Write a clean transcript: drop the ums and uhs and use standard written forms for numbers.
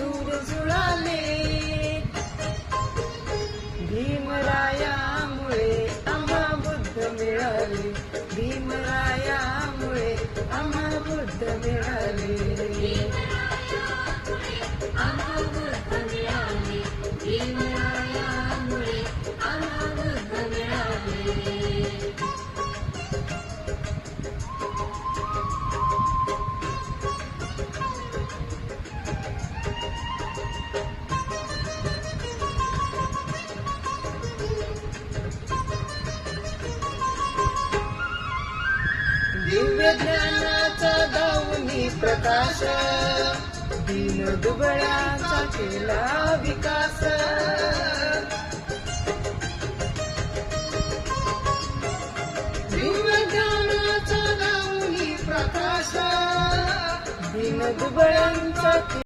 सूर जुळाले. भीमरायामुळे आम्हा बुद्ध मिळाले. भीमरायामुळे आम्हा बुद्ध मिळाले. आम्हा बुद्ध मिळाले. भीमरायामुळे आम्हा बुद्ध मिळाले. दिव्य ज्ञानाचा दावणी प्रकाश, दीन दुबळ्याचा केला विकास. दिव्य ज्ञानाचा दावणी प्रकाश, दीन दुबळ्यांचा